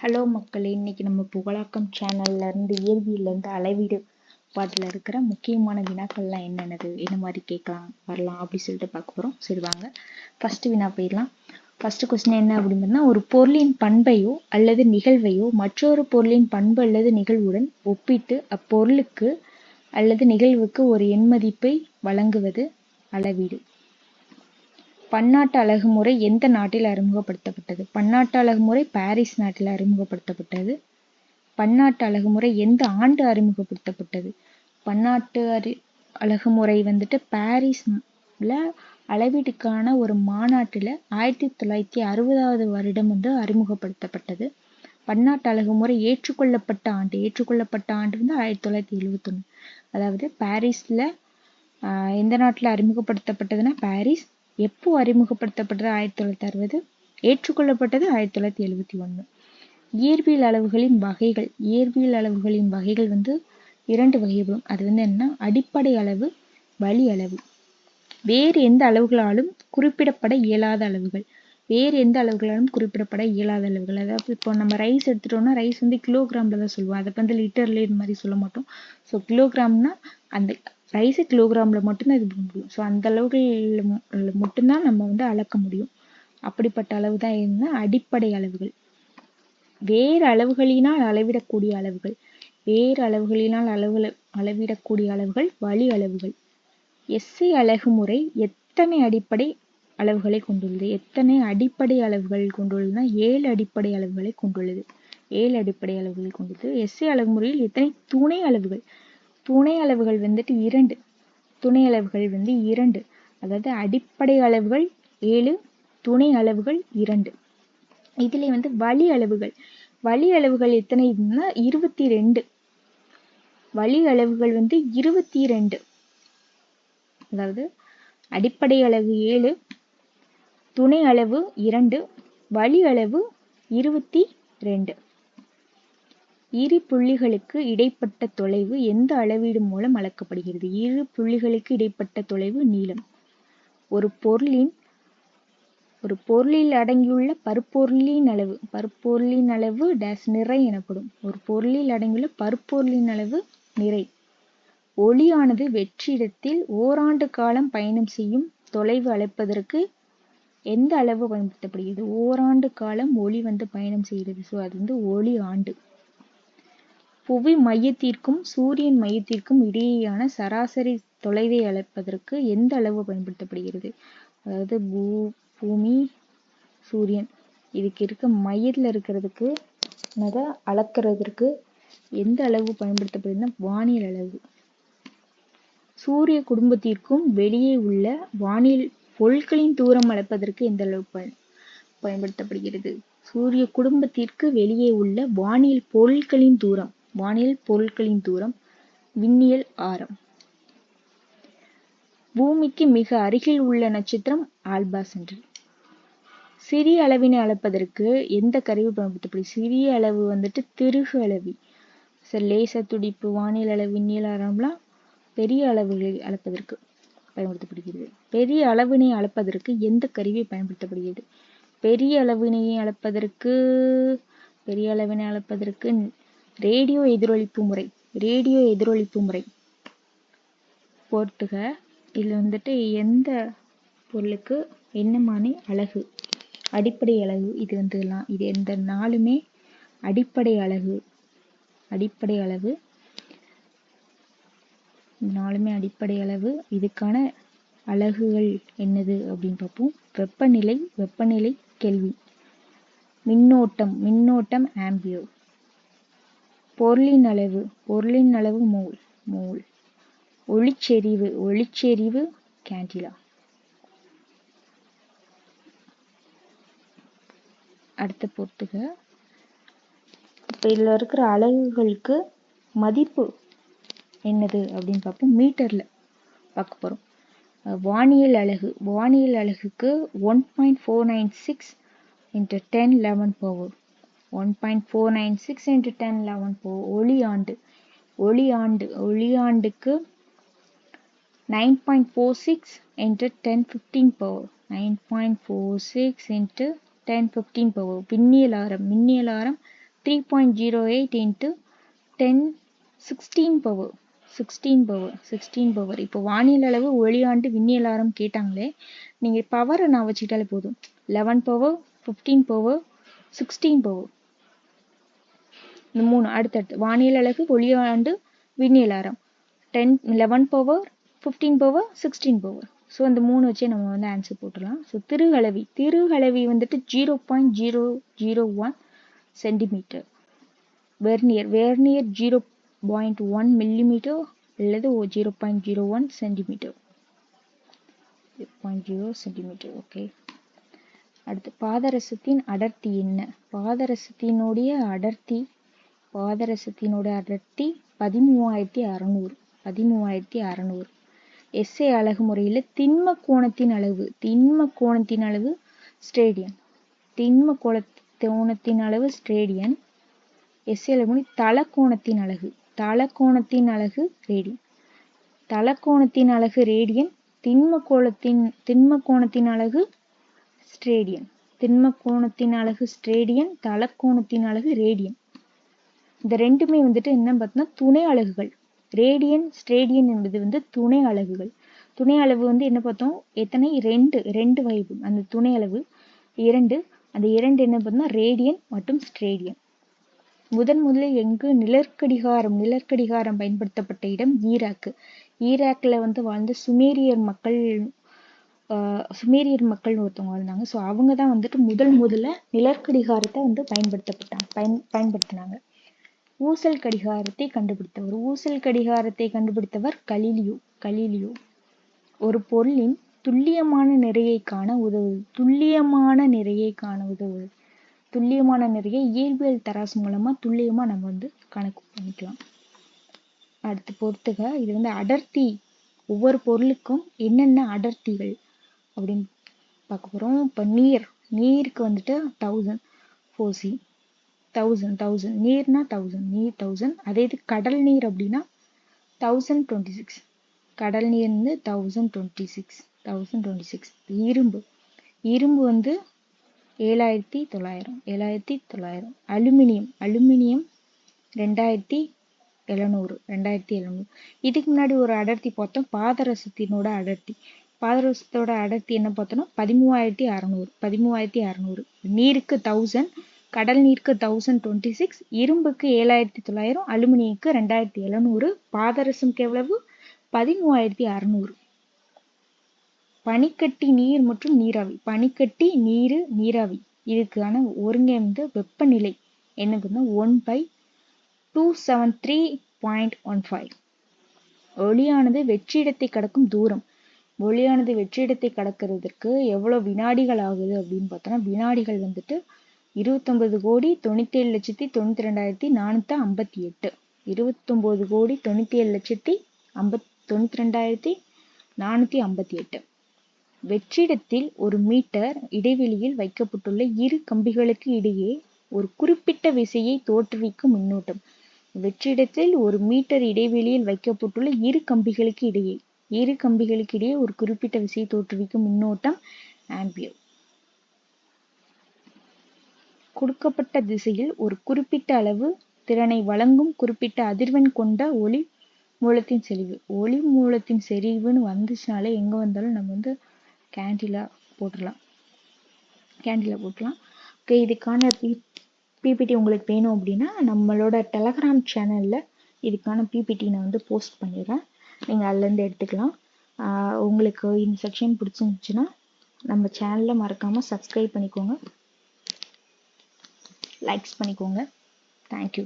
Hello மக்களே, இன்னைக்கு நம்ம புகழாக்கம் சேனல்ல இருந்து இயற்பியல்ல இருந்து அளவீடு பாட்டுல இருக்கிற முக்கியமான வினாக்கள்லாம் என்னென்னது, என்ன மாதிரி கேட்கலாம் வரலாம் அப்படி சொல்லிட்டு பார்க்க போறோம். சரி வாங்க ஃபர்ஸ்ட் வினா போயிடலாம். ஃபர்ஸ்ட் கொஸ்டின் என்ன அப்படின்னா, ஒரு பொருளின் பண்பையோ அல்லது நிகழ்வையோ மற்றொரு பொருளின் பண்பு அல்லது நிகழ்வுடன் ஒப்பிட்டு அப்பொருளுக்கு அல்லது நிகழ்வுக்கு ஒரு எண்மதிப்பை வழங்குவது அளவீடு. பன்னாட்டு அலகுமுறை எந்த நாட்டில் அறிமுகப்படுத்தப்பட்டது? பன்னாட்டு அலகுமுறை பாரிஸ் நாட்டில் அறிமுகப்படுத்தப்பட்டது. பன்னாட்டு அலகுமுறை எந்த ஆண்டு அறிமுகப்படுத்தப்பட்டது? பன்னாட்டு அலகுமுறை பாரிஸ்ல அளவீட்டுக்கான ஒரு மாநாட்டுல 1960 வருடம் அறிமுகப்படுத்தப்பட்டது. பன்னாட்டு அலகுமுறை ஏற்றுக்கொள்ளப்பட்ட ஆண்டு 1971. அதாவது பாரிஸ்ல எந்த நாட்டில் அறிமுகப்படுத்தப்பட்டதுன்னா பாரிஸ். எப்போ அறிமுகப்படுத்தப்பட்டது? 1960. ஏற்றுக்கொள்ளப்பட்டது 1971. இயற்பியல் அளவுகளின் வகைகள். இயற்பியல் அளவுகளின் வகைகள் 2 வகைப்படும். அது என்ன? அடிப்படை அளவு, வழி அளவு. வேறு எந்த அளவுகளாலும் குறிப்பிடப்பட இயலாத அளவுகள். வேறு எந்த அளவுகளாலும் குறிப்பிடப்பட இயலாத அளவுகள். அதாவது இப்போ நம்ம ரைஸ் எடுத்துட்டோம்னா ரைஸ் கிலோகிராம்ல தான் சொல்லுவோம். அதை லிட்டர்ல இது மாதிரி சொல்ல மாட்டோம். ஸோ கிலோகிராம்னா அந்த ரைஸை கிலோகிராம்ல மட்டும்தான் இது பண்ண முடியும். ஸோ அந்த அளவுகள் மட்டும்தான் நம்ம அளக்க முடியும். அப்படிப்பட்ட அளவு தான் என்ன? அடிப்படை அளவுகள். வேறு அளவுகளினால் அளவிடக்கூடிய அளவுகள். வேறு அளவுகளினால் அளவிடக்கூடிய அளவுகள் வழி அளவுகள். எஸ்ஐ அலகுமுறை எத்தனை அடிப்படை அளவுகளை கொண்டுள்ளது? எத்தனை அடிப்படை அளவுகள் கொண்டுள்ளதுன்னா 7 அடிப்படை அளவுகளை கொண்டுள்ளது. 7 அடிப்படை அளவுகளை கொண்டது. எஸ்ஐ அலகுமுறையில் எத்தனை துணை அளவுகள்? துணை அளவுகள் 2. துணை அளவுகள் 2. அதாவது அடிப்படை அளவுகள் 7, துணை அளவுகள் 2. இதுல வழி அளவுகள். வழி அளவுகள் எத்தனைன்னா 22. வழி அளவுகள் 22. அதாவது அடிப்படை அளவு 7, துணை அளவு 2, வழி அளவு 22. இரு புள்ளிகளுக்கு இடைப்பட்ட தொலைவு எந்த அளவீடு மூலம் அளக்கப்படுகிறது? இரு புள்ளிகளுக்கு இடைப்பட்ட தொலைவு நீளம். ஒரு பொருளில் அடங்கியுள்ள பருப்பொருளின் அளவு. பருப்பொருளின் அளவு நிறை எனப்படும். ஒரு பொருளில் அடங்கியுள்ள பருப்பொருளின் அளவு நிறை. ஒளியானது வெற்றிடத்தில் ஓராண்டு காலம் பயணம் செய்யும் தொலைவு அளப்பதற்கு எந்த அளவு பயன்படுத்தப்படுகிறது? ஓராண்டு காலம் ஒளி பயணம் செய்கிறது. ஸோ அது ஒளி ஆண்டு. புவி மையத்திற்கும் சூரியன் மையத்திற்கும் இடையேயான சராசரி தொலைவை அளப்பதற்கு எந்த அளவு பயன்படுத்தப்படுகிறது? அதாவது பூமி, சூரியன் இதுக்கு இருக்க மையத்தில் இருக்கிறதுக்கு அளக்கிறதுக்கு எந்த அளவு பயன்படுத்தப்படுதுன்னா வானியல் அளவு. சூரிய குடும்பத்திற்கும் வெளியே உள்ள வானில் பொருட்களின் தூரம் அளப்பதற்கு எந்த அளவு பயன்படுத்தப்படுகிறது? சூரிய குடும்பத்திற்கு வெளியே உள்ள வானியல் பொருட்களின் தூரம். வானியல் பொருட்களின் தூரம். விண்ணியல் ஆரம். பூமிக்கு மிக அருகில் உள்ள நட்சத்திரம் ஆல்பா சென்ட்ரி. சிறிய அளவினை அளப்பதற்கு எந்த கருவி பயன்படுத்தப்படுகிறது? சிறிய அளவு திருகு அளவி. லேசர் துடிப்பு, வானியல் அளவு, விண்ணியல் ஆரம்லாம் பெரிய அளவுகளை அளப்பதற்கு பயன்படுத்தப்படுகிறது. பெரிய அளவினை அளப்பதற்கு எந்த கருவி பயன்படுத்தப்படுகிறது? பெரிய அளவினை அளப்பதற்கு ரேடியோ எதிரொலிப்பு முறை. ரேடியோ எதிரொலிப்பு முறை போர்த்துக. இதுல எந்த பொருளுக்கு என்னமான அலகு? அடிப்படை அலகு. இது எந்த நாளுமே அடிப்படை அலகு. அடிப்படை அளவு நாளுமே அடிப்படை அளவு. இதுக்கான அலகுகள் என்னது அப்படின்னு பார்ப்போம். வெப்பநிலை. வெப்பநிலை கெல்வின். மின்னோட்டம். மின்னோட்டம் ஆம்பியர். பொருளின் அளவு. பொருளின் அளவு மோல். மோல். ஒளிச்செறிவு. ஒளிச்செறிவு கேண்டிலா. அடுத்த பொறுத்துக. இப்ப இதுல இருக்கிற அலகுகளுக்கு மதிப்பு என்னது அப்படின்னு பார்ப்போம். மீட்டர்ல பார்க்க போறோம். வானியல் அலகு. வானியல் அலகுக்கு 1.496 × 10^11 பவர். 1.496 × 10^11 பவர். ஒளியாண்டு. ஒளியாண்டு. ஒளியாண்டுக்கு 9.46 × 10^15 பவர். 9.46 × 10^15 பவர். விண்ணியல் ஆரம். விண்ணியல் ஆரம் 3.08 into 16 பவர். இப்போ வானியல் அளவு ஒளியாண்டு விண்ணியலாரம் கேட்டாங்களே, நீங்கள் பவரை நான் வச்சுக்கிட்டாலே போதும். 11 பவர், 15 பவர், 16 பவர். இந்த 3 அடுத்தடுத்து வானியல் அளவு ஒளியாண்டு விண்ணியலாரம் 11 பவர், 15 பவர், 16 பவர். ஸோ அந்த 3 வச்சே நம்ம வந்து ஆன்சர் போட்டுடலாம். ஸோ திருகலவி வந்துட்டு 0.001 சென்டிமீட்டர். வெர்னியர் 0.1 மில்லிமீட்டர் அல்லது 0.01 சென்டிமீட்டர். 0.0 சென்டிமீட்டர். ஓகே. அடுத்து பாதரசத்தின் அடர்த்தி என்ன? பாதரசத்தினுடைய அடர்த்தி 13600. எஸ்ஐ அலகு முறையில் திண்ம கோணத்தின் அளவு ஸ்டேடியன். எஸ்ஐ அலகு முறை தலக்கோணத்தின் அலகு ரேடியன். தலக்கோணத்தின் அலகு ரேடியன். திண்ம கோணத்தின் அலகு ஸ்டேடியன். தலக்கோணத்தின் அலகு ரேடியன். இந்த ரெண்டுமே வந்துட்டு என்ன பார்த்தோம்னா துணை அலகுகள். ரேடியன், ஸ்டேடியன் என்பது வந்து துணை அலகுகள். துணை அளவு வந்து என்ன பார்த்தோம்? எத்தனை? ரெண்டு வகைகள். அந்த துணை அளவு 2. அந்த 2 என்ன பார்த்தோம்னா ரேடியன் மற்றும் ஸ்டேடியன். முதலில் எங்கு நிலற்கடிகாரம் பயன்படுத்தப்பட்ட இடம்? ஈராக்ல வந்து வாழ்ந்த சுமேரியர் மக்கள் ஒருத்தவங்க வாழ்ந்தாங்க. ஸோ அவங்க தான் வந்துட்டு முதல்ல நிலற்கடிகாரத்தை வந்து பயன்படுத்தினாங்க. ஊசல் கடிகாரத்தை கண்டுபிடித்தவர் கலீலியோ. ஒரு பொருளின் துல்லியமான நிறையை காண உதவுவது. துல்லியமான நிறையை இயல்பியல் தராசு மூலமா துல்லியமா நம்ம வந்து கணக்கு பண்ணிக்கலாம். அடுத்து பொறுத்துக. இது வந்து அடர்த்தி. ஒவ்வொரு பொருளுக்கும் என்னென்ன அடர்த்திகள் அப்படின்னு பார்க்க போறோம். இப்போ நீருக்கு வந்துட்டு 1000 4C. 1000 நீர்னா 1000. அதே இது கடல் நீர் அப்படின்னா 1026. கடல் நீர் வந்து 1026. இரும்பு வந்து 7900. அலுமினியம் 2700. இதுக்கு முன்னாடி ஒரு அடர்த்தி பார்த்தோம், பாதரசத்தோட அடர்த்தி என்ன பார்த்தோம்னா 13600. நீருக்கு 1000, கடல் நீருக்கு 1026, இரும்புக்கு 7900, அலுமினியக்கு 2700, பாதரசம்க்கு எவ்வளவு? 13600. பனிக்கட்டி நீர் மற்றும் நீராவி. பனிக்கட்டி நீராவி இதுக்கான ஒருங்கே வந்து வெப்பநிலை என்னதுன்னா 1/273.15. ஒளியானது வெற்றிடத்தை கடக்கும் தூரம். ஒளியானது வெற்றிடத்தை கடக்கிறதுக்கு எவ்வளவு வினாடிகள் ஆகுது அப்படின்னு பார்த்தோம்னா, வினாடிகள் வந்துட்டு 29,97,92,458. 29,97,92,458. வெற்றிடத்தில் 1 மீட்டர் இடைவெளியில் வைக்கப்பட்டுள்ள இரு கம்பிகளுக்கு இடையே ஒரு குறிப்பிட்ட விசையை தோற்றுவிக்கும் மின்னோட்டம். வெற்றிடத்தில் 1 மீட்டர் இடைவெளியில் வைக்கப்பட்டுள்ள இரு கம்பிகளுக்கு இடையே ஒரு குறிப்பிட்ட விசையை தோற்றுவிக்கும் மின்னோட்டம் ஆம்பியர். கொடுக்கப்பட்ட திசையில் ஒரு குறிப்பிட்ட அளவு திறனை வழங்கும் குறிப்பிட்ட அதிர்வெண் கொண்ட ஒளி மூலத்தின் செறிவு. ஒளி மூலத்தின் செறிவுன்னு வந்துச்சுனாலே எங்க வந்தாலும் நம்ம வந்து கேண்டிலா போட்டுடலாம். ஓகே. இதுக்கான பிபிடி உங்களுக்கு வேணும் அப்படின்னா நம்மளோட டெலகிராம் சேனல்ல இதுக்கான பிபிடி நான் வந்து போஸ்ட் பண்ணிடுறேன். நீங்கள் அதுலேருந்து எடுத்துக்கலாம். உங்களுக்கு இந்த செக்ஷன் பிடிச்சிருந்துச்சுன்னா நம்ம சேனலை மறக்காமல் சப்ஸ்கிரைப் பண்ணிக்கோங்க, லைக்ஸ் பண்ணிக்கோங்க. தேங்க்யூ.